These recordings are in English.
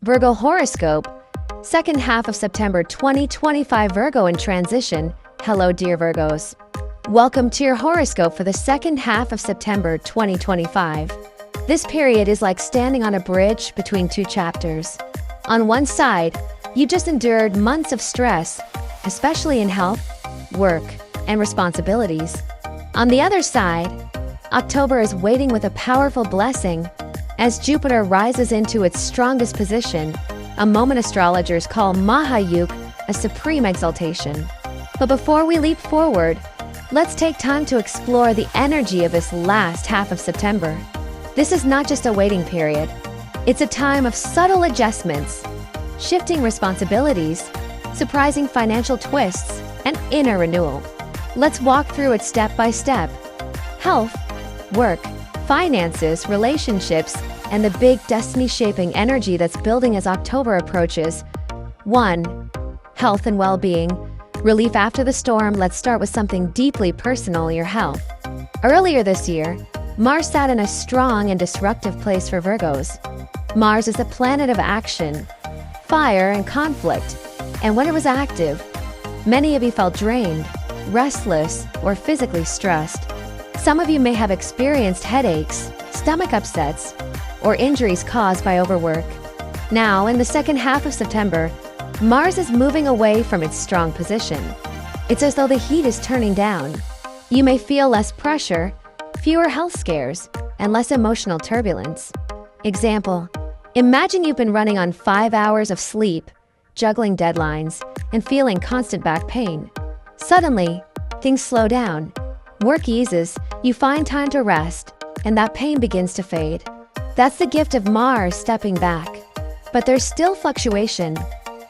Virgo Horoscope, second half of September 2025. Virgo in transition. Hello, dear Virgos. Welcome to your horoscope for the second half of September 2025. This period is like standing on a bridge between two chapters. On one side, you just endured months of stress, especially in health, work, and responsibilities. On the other side, October is waiting with a powerful blessing as Jupiter rises into its strongest position, a moment astrologers call Mahayuk, a supreme exaltation. But before we leap forward, let's take time to explore the energy of this last half of September. This is not just a waiting period. It's a time of subtle adjustments, shifting responsibilities, surprising financial twists, and inner renewal. Let's walk through it step by step. Health, work, finances, relationships, and the big destiny-shaping energy that's building as October approaches. 1. Health and well-being. Relief after the storm. Let's start with something deeply personal, your health. Earlier this year, Mars sat in a strong and disruptive place for Virgos. Mars is a planet of action, fire, and conflict. And when it was active, many of you felt drained, restless, or physically stressed. Some of you may have experienced headaches, stomach upsets, or injuries caused by overwork. Now, in the second half of September, Mars is moving away from its strong position. It's as though the heat is turning down. You may feel less pressure, fewer health scares, and less emotional turbulence. Example: imagine you've been running on 5 hours of sleep, juggling deadlines, and feeling constant back pain. Suddenly, things slow down. Work eases, you find time to rest, and that pain begins to fade. That's the gift of Mars stepping back. But there's still fluctuation.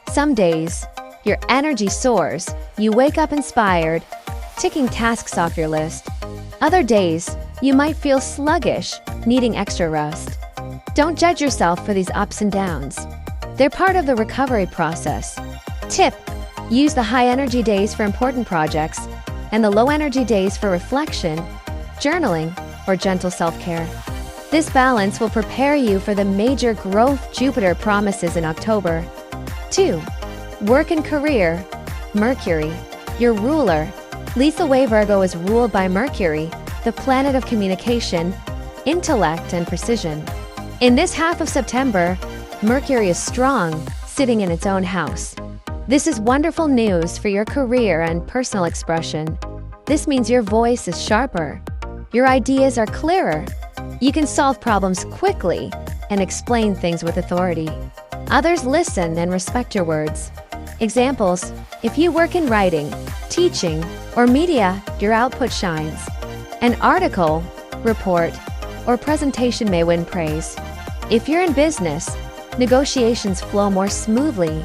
Some days, your energy soars, you wake up inspired, ticking tasks off your list. Other days, you might feel sluggish, needing extra rest. Don't judge yourself for these ups and downs. They're part of the recovery process. Tip: use the high-energy days for important projects and the low-energy days for reflection, journaling, or gentle self-care. This balance will prepare you for the major growth Jupiter promises in October. 2. Work and career. Mercury, your ruler, leads the way. Virgo is ruled by Mercury, the planet of communication, intellect, and precision. In this half of September, Mercury is strong, sitting in its own house. This is wonderful news for your career and personal expression. This means your voice is sharper, your ideas are clearer, you can solve problems quickly and explain things with authority. Others listen and respect your words. Examples: if you work in writing, teaching, or media, your output shines. An article, report, or presentation may win praise. If you're in business, negotiations flow more smoothly.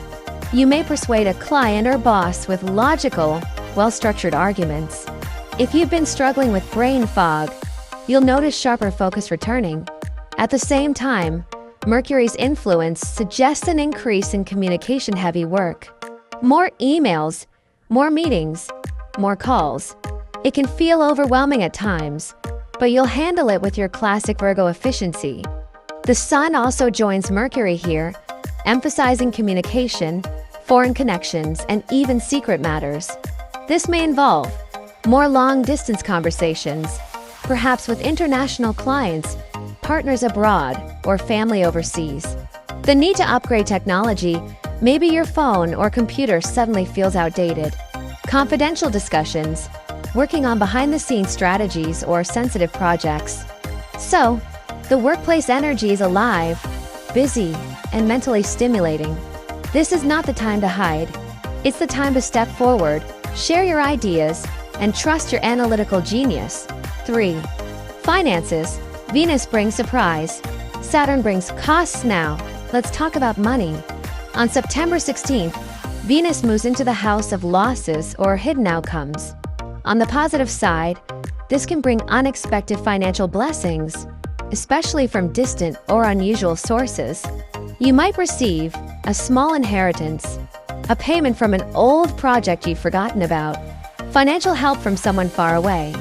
You may persuade a client or boss with logical, well-structured arguments. If you've been struggling with brain fog, you'll notice sharper focus returning. At the same time, Mercury's influence suggests an increase in communication-heavy work. More emails, more meetings, more calls. It can feel overwhelming at times, but you'll handle it with your classic Virgo efficiency. The Sun also joins Mercury here, emphasizing communication, foreign connections, and even secret matters. This may involve more long-distance conversations, perhaps with international clients, partners abroad, or family overseas. The need to upgrade technology, maybe your phone or computer suddenly feels outdated. Confidential discussions, working on behind-the-scenes strategies or sensitive projects. So, the workplace energy is alive, busy, and mentally stimulating. This is not the time to hide. It's the time to step forward, share your ideas, and trust your analytical genius. 3. Finances. Venus brings surprise. Saturn brings costs. Now, let's talk about money. On September 16th, Venus moves into the house of losses or hidden outcomes. On the positive side, this can bring unexpected financial blessings, especially from distant or unusual sources. You might receive a small inheritance, a payment from an old project you've forgotten about, financial help from someone far away.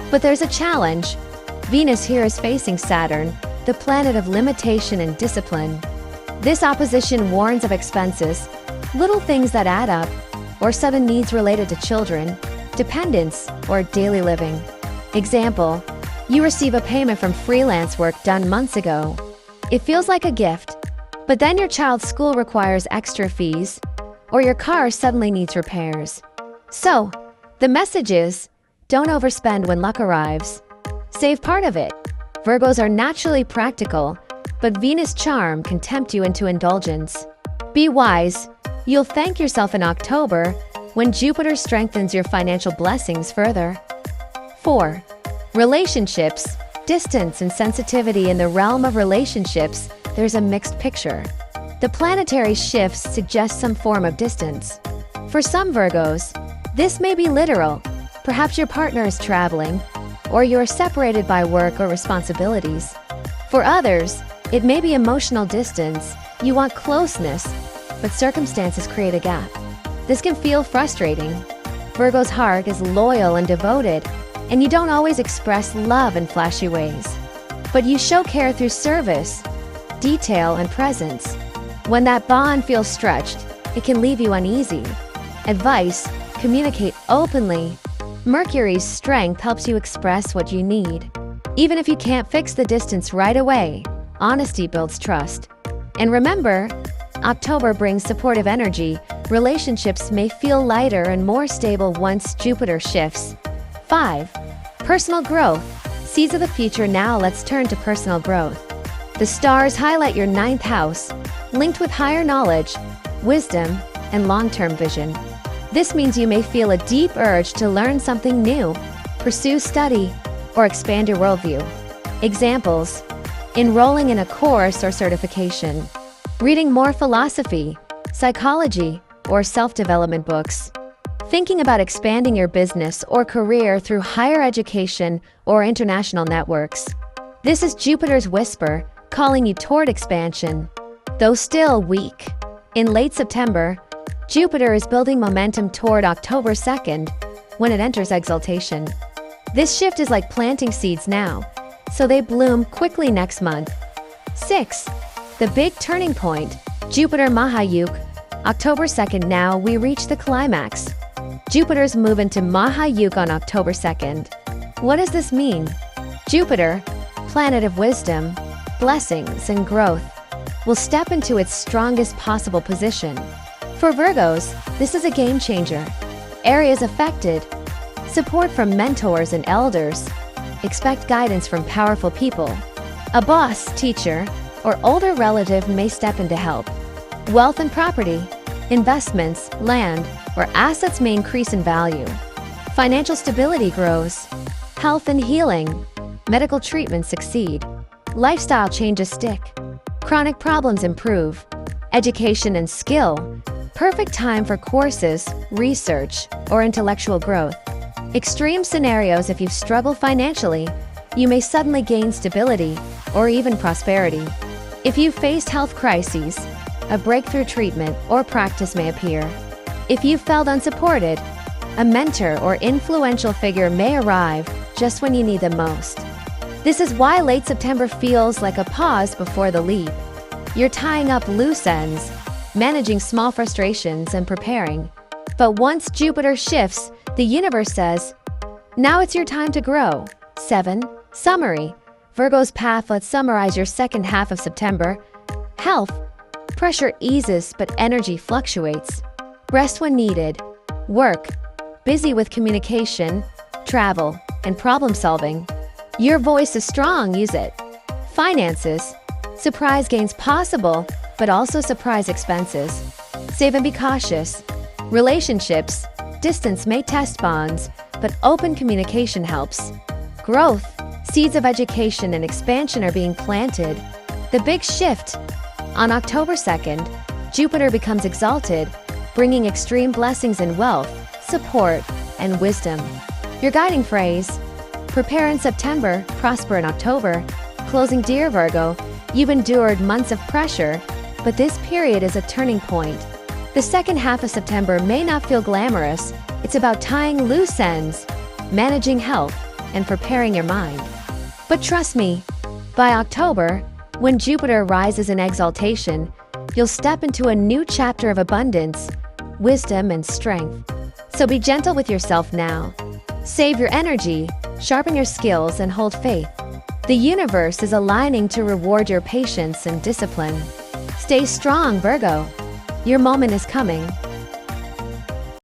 But there's a challenge. Venus here is facing Saturn, the planet of limitation and discipline. This opposition warns of expenses, little things that add up, or sudden needs related to children, dependents, or daily living. Example, you receive a payment from freelance work done months ago. It feels like a gift, but then your child's school requires extra fees, or your car suddenly needs repairs. So, the message is, don't overspend when luck arrives. Save part of it. Virgos are naturally practical, but Venus' charm can tempt you into indulgence. Be wise. You'll thank yourself in October when Jupiter strengthens your financial blessings further. 4. Relationships. Distance and sensitivity. In the realm of relationships, there's a mixed picture. The planetary shifts suggest some form of distance. For some Virgos, this may be literal. Perhaps your partner is traveling, or you are separated by work or responsibilities. For others, it may be emotional distance. You want closeness, but circumstances create a gap. This can feel frustrating. Virgo's heart is loyal and devoted, and you don't always express love in flashy ways. But you show care through service, detail, and presence. When that bond feels stretched, it can leave you uneasy. Advice: communicate openly. Mercury's strength helps you express what you need. Even if you can't fix the distance right away, honesty builds trust. And remember, October brings supportive energy. Relationships may feel lighter and more stable once Jupiter shifts. 5. Personal growth. Seeds of the future. Now let's turn to personal growth. The stars highlight your 9th house, linked with higher knowledge, wisdom, and long-term vision. This means you may feel a deep urge to learn something new, pursue study, or expand your worldview. Examples: enrolling in a course or certification, reading more philosophy, psychology, or self-development books, thinking about expanding your business or career through higher education or international networks. This is Jupiter's whisper, calling you toward expansion. Though still weak, in late September, Jupiter is building momentum toward October 2nd, when it enters exaltation. This shift is like planting seeds now, so they bloom quickly next month. 6. The big turning point. Jupiter Mahayuk. October 2nd. Now we reach the climax. Jupiter's move into Mahayuk on October 2nd. What does this mean? Jupiter, planet of wisdom, blessings, and growth, will step into its strongest possible position. For Virgos, this is a game changer. Areas affected: support from mentors and elders. Expect guidance from powerful people. A boss, teacher, or older relative may step in to help. Wealth and property, investments, land, or assets may increase in value. Financial stability grows. Health and healing, medical treatments succeed. Lifestyle changes stick. Chronic problems improve. Education and skill, perfect time for courses, research, or intellectual growth. Extreme scenarios: if you've struggled financially, you may suddenly gain stability or even prosperity. If you've faced health crises, a breakthrough treatment or practice may appear. If you felt unsupported, a mentor or influential figure may arrive just when you need them most. This is why late September feels like a pause before the leap. You're tying up loose ends, managing small frustrations, and preparing. But once Jupiter shifts, the universe says, now it's your time to grow. 7. Summary. Virgo's path. Let's summarize your second half of September. Health. Pressure eases, but energy fluctuates. Rest when needed. Work. Busy with communication, travel, and problem solving. Your voice is strong, use it. Finances. Surprise gains possible, but also surprise expenses. Save and be cautious. Relationships. Distance may test bonds, but open communication helps. Growth. Seeds of education and expansion are being planted. The big shift. On October 2nd, Jupiter becomes exalted, bringing extreme blessings in wealth, support, and wisdom. Your guiding phrase: prepare in September, prosper in October. Closing. Dear Virgo, you've endured months of pressure, but this period is a turning point. The second half of September may not feel glamorous. It's about tying loose ends, managing health, and preparing your mind. But trust me, by October, when Jupiter rises in exaltation, You'll step into a new chapter of abundance, wisdom, and strength. So be gentle with yourself now. Save your energy, sharpen your skills, and hold faith. The universe is aligning to reward your patience and discipline. Stay strong, Virgo. Your moment is coming.